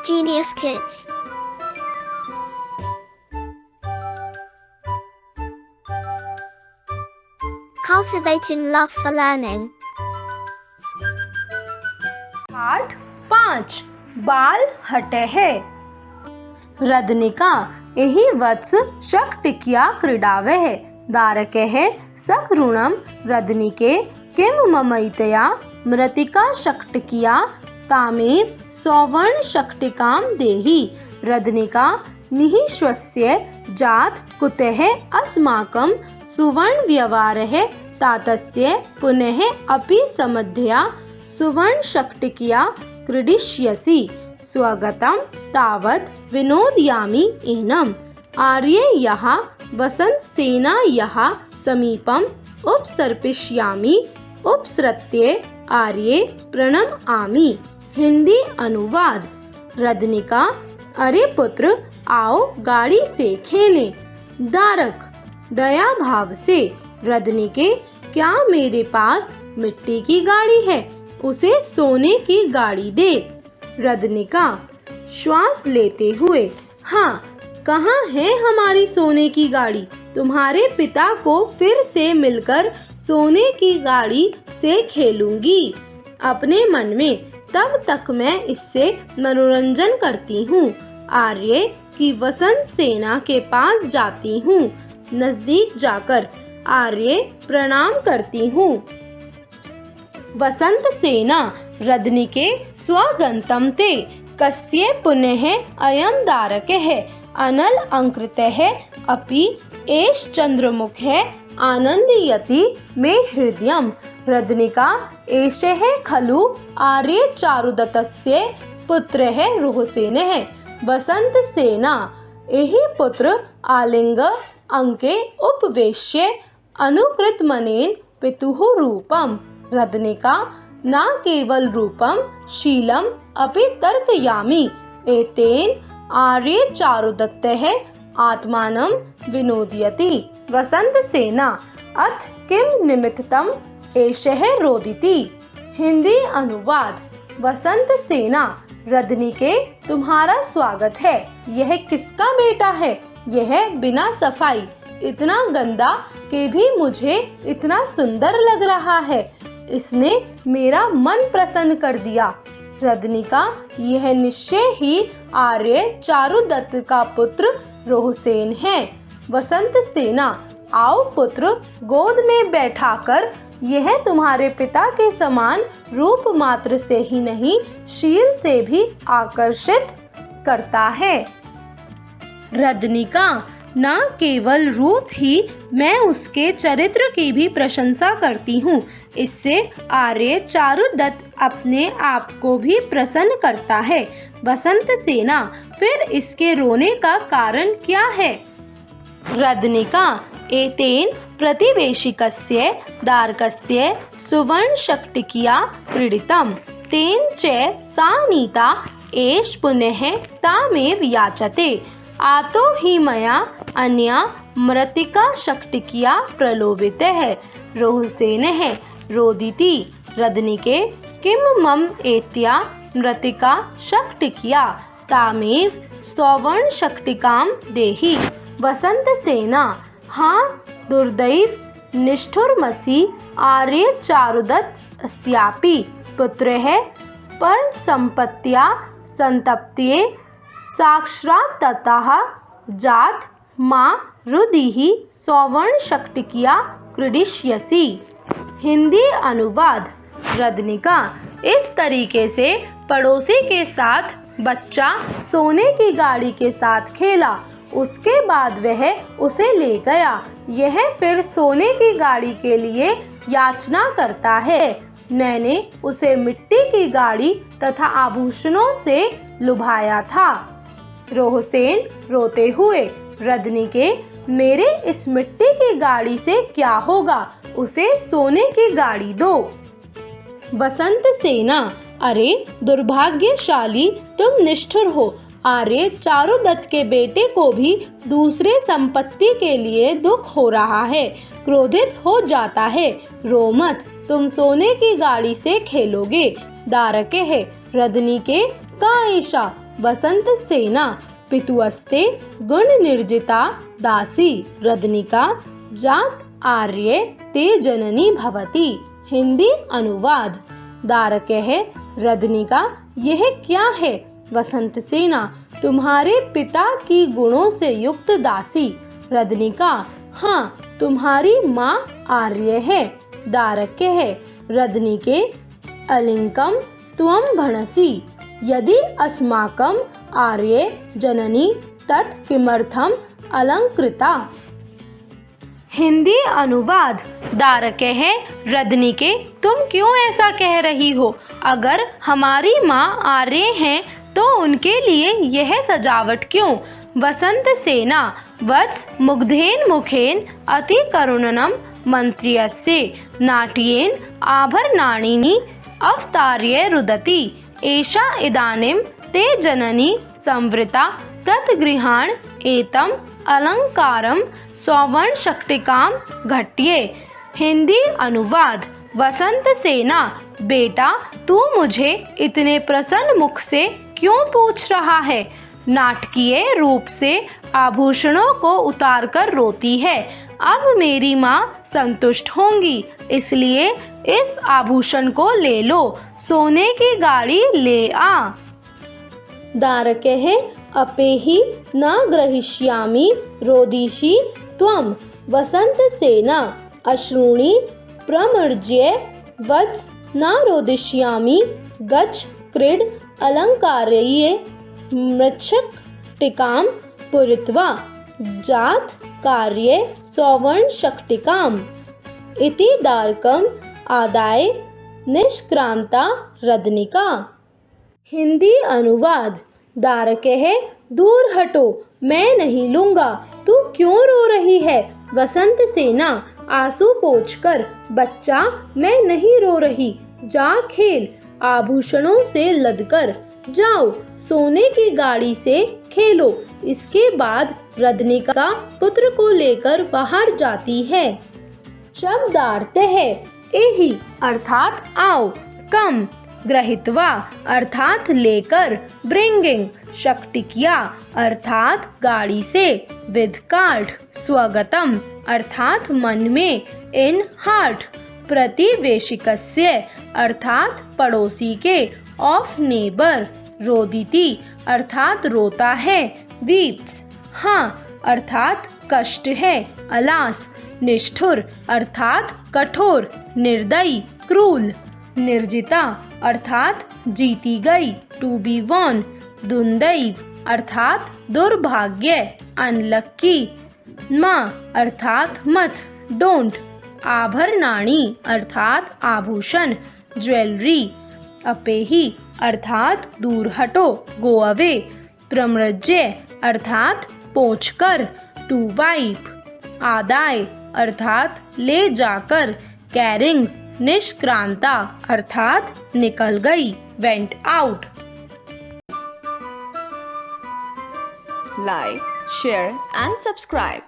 Genius Kids. Cultivating love for learning. पाठ 5 बाल हटे है। रदनिका एहि वत्स शक्टिक्या क्रीडावः दारकः सकृणं रदनिके किं ममैतया मृत्तिका शक्टिक्या तामेव सौवर्णशक्टिकां देहि। रदनिका निःश्वस्य जात कुतः अस्माकं सुवर्णव्यवहारः तातस्य पुनः अपि समध्या सुवर्णशक्टिक्या क्रीडिष्यसि। स्वगतं तावत् विनोदयामि एनम्। आर्येयः वसन्तसेनायाः समीपम् उपसर्पिष्यामि। उपसृत्य आर्ये प्रणमामि। हिंदी अनुवाद। रदनिका अरे पुत्र आओ गाड़ी से खेलें। दारक दया भाव से रदनिके क्या मेरे पास मिट्टी की गाड़ी है, उसे सोने की गाड़ी दे। रदनिका श्वास लेते हुए हाँ, कहाँ है हमारी सोने की गाड़ी। तुम्हारे पिता को फिर से मिलकर सोने की गाड़ी से खेलूंगी। अपने मन में तब तक मैं इससे मनोरंजन करती हूँ। आर्य की वसंत सेना के पास जाती हूँ। नजदीक जाकर आर्य प्रणाम करती हूँ। वसंत सेना रदनिके स्वगन्तं ते कस्य पुनः अयं दारकः अनल अंकृतः अपि एष चन्द्रमुखः आनन्दयति मे हृदयम्। रदनिका एषः खलु आर्य चारुदत्तस्य पुत्रः रोहसेनः। वसंत सेना एहि पुत्र आलिंग अंके उपवेश्य अनुकृतमनेन पितुः रूपम्। रदनिका न केवल रूपम शीलम अपि तर्कयामि। एतेन आर्य चारुदत्तः आत्मानं विनोदयति। वसंत सेना अथ किं निमित्तम् एषः रोदिति। हिंदी अनुवाद। वसंत सेना रदनिके तुम्हारा स्वागत है। यह किसका बेटा है? यह बिना सफाई इतना गंदा कि भी मुझे इतना सुंदर लग रहा है। इसने मेरा मन प्रसन्न कर दिया। रदनिका यह निश्चय ही आर्य चारुदत्त का पुत्र रोहसेन है। वसंत सेना आओ पुत्र, गोद में बैठाकर यह तुम्हारे पिता के समान रूप मात्र से ही नहीं, शील से भी आकर्षित करता है। रदनिका न केवल रूप ही, मैं उसके चरित्र की भी प्रशंसा करती हूँ। इससे आर्य चारुदत्त अपने आप को भी प्रसन्न करता है। वसंत सेना फिर इसके रोने का कारण क्या है? रदनिका एतेन प्रतिवेशिकस्य दारकस्य सुवर्णशक्टिक्या क्रीडितम् तेन च सा नीता एष पुनः तामेव याचते। आतो हि मया अन्या मृत्तिका शक्टिक्या प्रलोभितः रोहसेनः रोदिति। रदनिके किं मम एत्या मृत्तिका शक्टिक्या तामेव सौवर्णशक्टिकां देहि। वसंत सेना हाँ, दुर्दैव निष्ठुरमसि आर्य चारुदत्त अस्यापि पुत्रः पर संपत्त्या संतप्त्ये साक्षात्ततः जात मा रुदिः सौवर्णशक्टिक्या क्रीडिष्यसि। हिंदी अनुवाद। रदनिका इस तरीके से पड़ोसी के साथ बच्चा सोने की गाड़ी के साथ खेला। उसके बाद वह उसे ले गया। यह फिर सोने की गाड़ी के लिए याचना करता है। मैंने उसे मिट्टी की गाड़ी तथा आभूषणों से लुभाया था। रोहसेन रोते हुए रदनिके मेरे इस मिट्टी की गाड़ी से क्या होगा, उसे सोने की गाड़ी दो। वसंत सेना अरे दुर्भाग्यशाली, तुम निष्ठुर हो। आर्य चारुदत्त के बेटे को भी दूसरे संपत्ति के लिए दुख हो रहा है, क्रोधित हो जाता है। रो मत, तुम सोने की गाड़ी से खेलोगे। दारकः रदनी के का एषा वसंत सेना पितुस्ते गुण निर्जिता दासी रदनिका जात आर्य ते जननी भवती। हिंदी अनुवाद। दारकः रदनिका यह क्या है? वसंत सेना तुम्हारे पिता की गुणों से युक्त दासी। रदनिका हाँ तुम्हारी माँ आर्य है। दारकः रदनिके अलिंकम त्वं भणसि यदि अस्माकं आर्ये जननी तत् किमर्थम अलंकृता। हिंदी अनुवाद। दारकः रदनिके तुम क्यों ऐसा कह रही हो? अगर हमारी माँ आर्य हैं तो उनके लिए यह सजावट क्यों? वसंत सेना वत्स मुग्धेन मुखेन अति करुणनम मंत्र्यस्य नाट्येन आभरणानि अवतार्य रुदति एषा इदानीं ते जननी संवृता तत् गृहाण एतम अलंकारम सौवर्णशक्तिकां घट्ये। हिंदी अनुवाद। वसंत सेना बेटा तू मुझे इतने प्रसन्न मुख से क्यों पूछ रहा है? नाटकीय रूप से आभूषणों को उतारकर रोती है। अब मेरी माँ संतुष्ट होंगी, इसलिए इस आभूषण को ले लो, सोने की गाड़ी ले आ। दारकः अपेहि न ग्रहीष्यामि रोदिषि त्वं। वसंत सेना अश्रूणि प्रमृज्य वत्स न रोदिष्यामि गच्छ क्रीड अलंकारये मृच्छकटिकां पूरित्वा जात कार्ये सौवर्णशक्तिकाम् इति दारकम् आदाय निष्क्रांता रदनिका। हिंदी अनुवाद। दारकः दूर हटो, मैं नहीं लूंगा। तू क्यों रो रही है? वसंत सेना आंसू पोंछकर बच्चा मैं नहीं रो रही, जा खेल आभूषणों से लदकर। जाओ सोने की गाड़ी से खेलो। इसके बाद रदनिका पुत्र को लेकर बाहर जाती है। शब्दार्थ है एहि अर्थात आओ, कम ग्रहित्वा अर्थात लेकर, ब्रिंगिंग शक्तिक्या अर्थात गाड़ी से, विद कार्ड स्वगतम अर्थात मन में, इन हार्ट प्रतिवेशिकस्य अर्थात पड़ोसी के, ऑफ नेबर रोदिति अर्थात रोता है, वीप्स हाँ अर्थात कष्ट है, अलास निष्ठुर अर्थात कठोर, निर्दयी क्रूल, निर्जिता अर्थात जीती गई, टू बी वॉन, दुंदैव अर्थात दुर्भाग्य, अनलक्की, माँ अर्थात मत, डोंट, आभरणानि अर्थात आभूषण, ज्वेलरी, अपेहि अर्थात दूर हटो, गो अवे, प्रमृज्य अर्थात पोंछकर, टू वाइप, आदाय अर्थात ले जाकर, कैरिंग निष्क्रांता अर्थात निकल गई, went out. Like, share and subscribe.